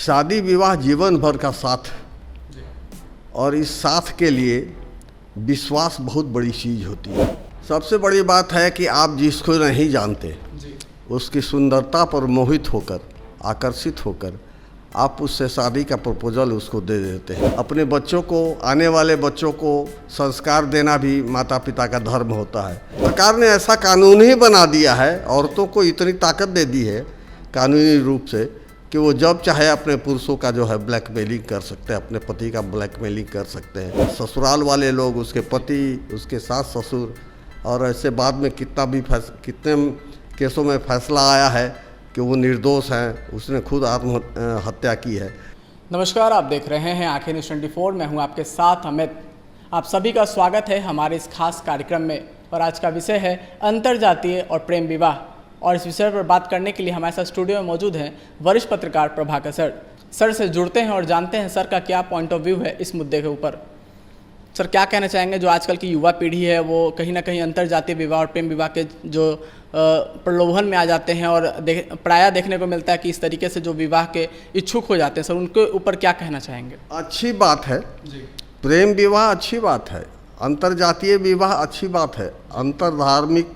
शादी विवाह जीवन भर का साथ, और इस साथ के लिए विश्वास बहुत बड़ी चीज़ होती है। सबसे बड़ी बात है कि आप जिसको नहीं जानते उसकी सुंदरता पर मोहित होकर, आकर्षित होकर आप उससे शादी का प्रपोजल उसको दे देते हैं। अपने बच्चों को, आने वाले बच्चों को संस्कार देना भी माता पिता का धर्म होता है। सरकार ने ऐसा कानून ही बना दिया है, औरतों को इतनी ताकत दे दी है कानूनी रूप से कि वो जब चाहे अपने पुरुषों का जो है ब्लैकमेलिंग कर सकते हैं, अपने पति का ब्लैकमेलिंग कर सकते हैं। ससुराल वाले लोग, उसके पति, उसके सास ससुर, और ऐसे बाद में कितने केसों में फैसला आया है कि वो निर्दोष हैं, उसने खुद आत्महत्या की है। नमस्कार, आप देख रहे हैं आंखें न्यूज़ 24। मैं हूं आपके साथ अमित। आप सभी का स्वागत है हमारे इस खास कार्यक्रम में। और आज का विषय है अंतरजातीय और प्रेम विवाह। और इस विषय पर बात करने के लिए हमारे साथ स्टूडियो में मौजूद हैं वरिष्ठ पत्रकार प्रभाकर सर। सर से जुड़ते हैं और जानते हैं सर का क्या पॉइंट ऑफ व्यू है इस मुद्दे के ऊपर। सर, क्या कहना चाहेंगे, जो आजकल की युवा पीढ़ी है वो कहीं ना कहीं अंतरजातीय विवाह और प्रेम विवाह के जो प्रलोभन में आ जाते हैं और प्रायः देखने को मिलता है कि इस तरीके से जो विवाह के इच्छुक हो जाते हैं, सर उनके ऊपर क्या कहना चाहेंगे? अच्छी बात है जी। प्रेम विवाह अच्छी बात है, अंतरजातीय विवाह अच्छी बात है, अंतरधार्मिक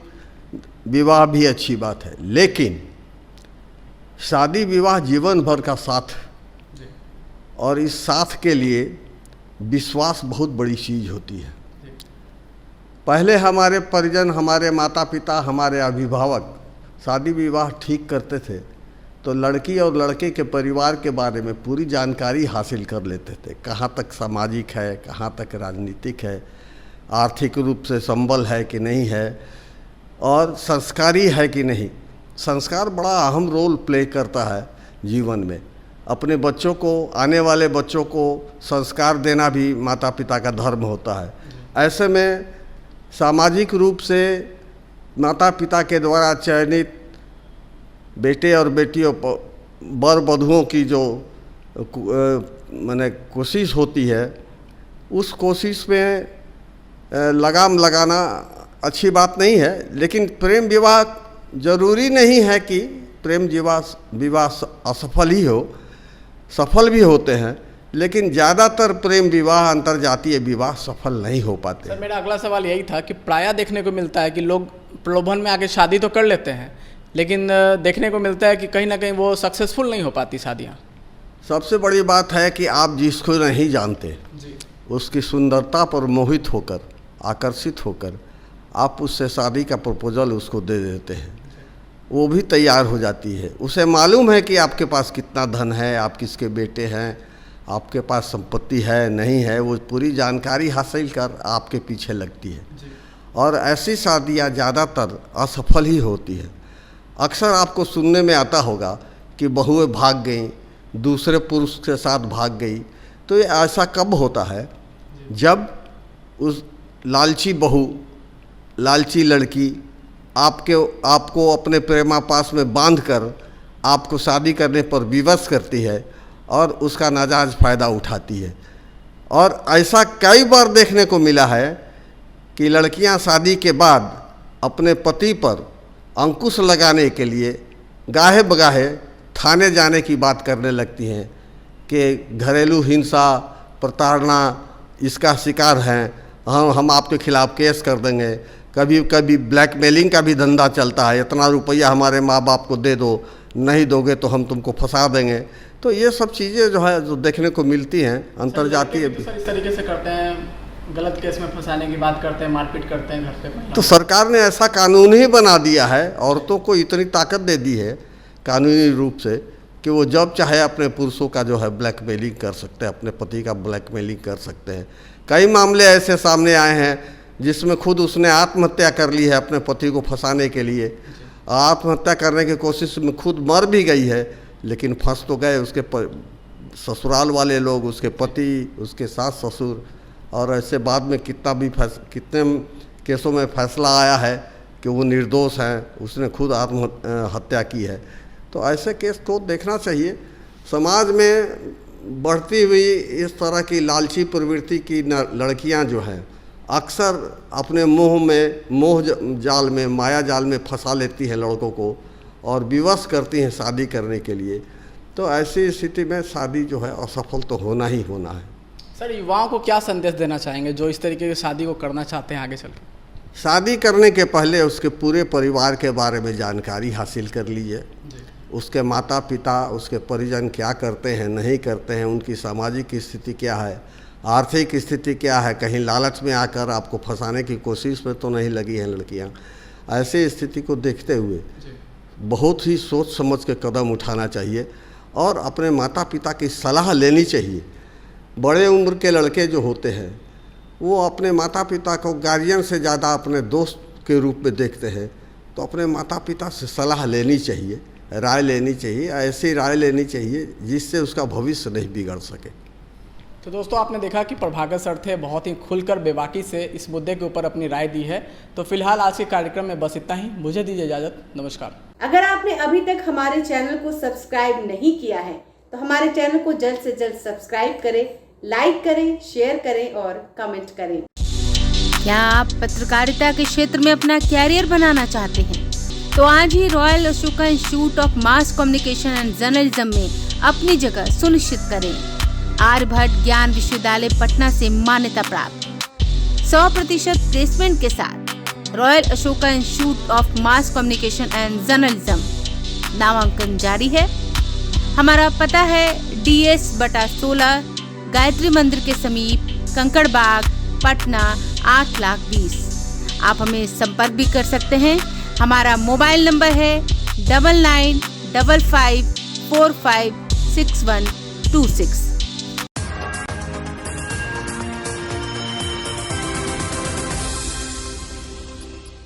विवाह भी अच्छी बात है, लेकिन शादी विवाह जीवन भर का साथ, और इस साथ के लिए विश्वास बहुत बड़ी चीज़ होती है। पहले हमारे परिजन, हमारे माता पिता, हमारे अभिभावक शादी विवाह ठीक करते थे तो लड़की और लड़के के परिवार के बारे में पूरी जानकारी हासिल कर लेते थे। कहाँ तक सामाजिक है, कहाँ तक राजनीतिक है, आर्थिक रूप से संबल है कि नहीं है, और संस्कारी है कि नहीं। संस्कार बड़ा अहम रोल प्ले करता है जीवन में। अपने बच्चों को, आने वाले बच्चों को संस्कार देना भी माता पिता का धर्म होता है। ऐसे में सामाजिक रूप से माता पिता के द्वारा चयनित बेटे और बेटियों, वर वधुओं की जो माने कोशिश होती है, उस कोशिश में लगाम लगाना अच्छी बात नहीं है। लेकिन प्रेम विवाह जरूरी नहीं है कि प्रेम विवाह असफल ही हो, सफल भी होते हैं, लेकिन ज़्यादातर प्रेम विवाह, अंतरजातीय विवाह सफल नहीं हो पाते। सर, मेरा अगला सवाल यही था कि प्रायः देखने को मिलता है कि लोग प्रलोभन में आके शादी तो कर लेते हैं, लेकिन देखने को मिलता है कि कहीं ना कहीं वो सक्सेसफुल नहीं हो पाती शादियाँ। सबसे बड़ी बात है कि आप जिसको नहीं जानते उसकी सुंदरता पर मोहित होकर, आकर्षित होकर आप उससे शादी का प्रपोजल उसको दे देते हैं। वो भी तैयार हो जाती है। उसे मालूम है कि आपके पास कितना धन है, आप किसके बेटे हैं, आपके पास संपत्ति है नहीं है, वो पूरी जानकारी हासिल कर आपके पीछे लगती है। और ऐसी शादियाँ ज़्यादातर असफल ही होती है। अक्सर आपको सुनने में आता होगा कि बहुएं भाग गईं, दूसरे पुरुष के साथ भाग गई। तो ये ऐसा कब होता है? जब उस लालची बहू, लालची लड़की आपको अपने प्रेमापास में बांधकर आपको शादी करने पर विवश करती है और उसका नाजायज़ फ़ायदा उठाती है। और ऐसा कई बार देखने को मिला है कि लड़कियां शादी के बाद अपने पति पर अंकुश लगाने के लिए गाहे बगाहे थाने जाने की बात करने लगती हैं कि घरेलू हिंसा, प्रताड़ना इसका शिकार हैं, हम आपके खिलाफ़ केस कर देंगे। कभी कभी ब्लैकमेलिंग का भी धंधा चलता है, इतना रुपया हमारे माँ बाप को दे दो, नहीं दोगे तो हम तुमको फंसा देंगे। तो ये सब चीज़ें जो है जो देखने को मिलती हैं अंतरजातीय। इस तरीके से करते हैं, गलत केस में फंसाने की बात करते हैं, मारपीट करते हैं घर पे। तो सरकार ने ऐसा कानून ही बना दिया है, औरतों को इतनी ताकत दे दी है कानूनी रूप से कि वो जब चाहे अपने पुरुषों का जो है ब्लैकमेलिंग कर सकते हैं, अपने पति का ब्लैकमेलिंग कर सकते हैं। कई मामले ऐसे सामने आए हैं जिसमें खुद उसने आत्महत्या कर ली है अपने पति को फंसाने के लिए। आत्महत्या करने की कोशिश में खुद मर भी गई है, लेकिन फंस तो गए उसके ससुराल वाले लोग, उसके पति, उसके सास ससुर, और ऐसे बाद में कितने केसों में फैसला आया है कि वो निर्दोष हैं, उसने खुद आत्महत्या की है। तो ऐसे केस को देखना चाहिए। समाज में बढ़ती हुई इस तरह की लालची प्रवृत्ति की लड़कियां जो हैं अक्सर अपने मोह जाल में, माया जाल में फंसा लेती हैं लड़कों को और विवश करती हैं शादी करने के लिए। तो ऐसी स्थिति में शादी जो है असफल तो होना ही होना है। सर, युवाओं को क्या संदेश देना चाहेंगे जो इस तरीके की शादी को करना चाहते हैं आगे चल के? शादी करने के पहले उसके पूरे परिवार के बारे में जानकारी हासिल कर लीजिए। उसके माता पिता, उसके परिजन क्या करते हैं, नहीं करते हैं, उनकी सामाजिक स्थिति क्या है, आर्थिक स्थिति क्या है, कहीं लालच में आकर आपको फंसाने की कोशिश में तो नहीं लगी हैं लड़कियां। ऐसी स्थिति को देखते हुए बहुत ही सोच समझ के कदम उठाना चाहिए और अपने माता पिता की सलाह लेनी चाहिए। बड़े उम्र के लड़के जो होते हैं वो अपने माता पिता को गार्जियन से ज़्यादा अपने दोस्त के रूप में देखते हैं, तो अपने माता पिता से सलाह लेनी चाहिए, राय लेनी चाहिए, ऐसी राय लेनी चाहिए जिससे उसका भविष्य नहीं बिगड़ सके। तो दोस्तों, आपने देखा कि प्रभाकर सर थे, बहुत ही खुलकर बेबाकी से इस मुद्दे के ऊपर अपनी राय दी है। तो फिलहाल आज के कार्यक्रम में बस इतना ही। मुझे दीजिए इजाज़त। नमस्कार। अगर आपने अभी तक हमारे चैनल को सब्सक्राइब नहीं किया है तो हमारे चैनल को जल्द से जल्द सब्सक्राइब करें, लाइक करें, शेयर करें और कमेंट करें। क्या आप पत्रकारिता के क्षेत्र में अपना कैरियर बनाना चाहते हैं? तो आज ही Royal Ashoka Institute of Mass Communication and Journalism में अपनी जगह सुनिश्चित करें। आर्यभट्ट ज्ञान विश्वविद्यालय पटना से मान्यता प्राप्त 100% प्लेसमेंट के साथ royal Ashoka Institute of Mass Communication and journalism नामांकन जारी है। हमारा पता है DS/16 गायत्री मंदिर के समीप, कंकड़ बाग, पटना 8,20,000। आप हमें संपर्क भी कर सकते हैं। हमारा मोबाइल नंबर है 9955456126।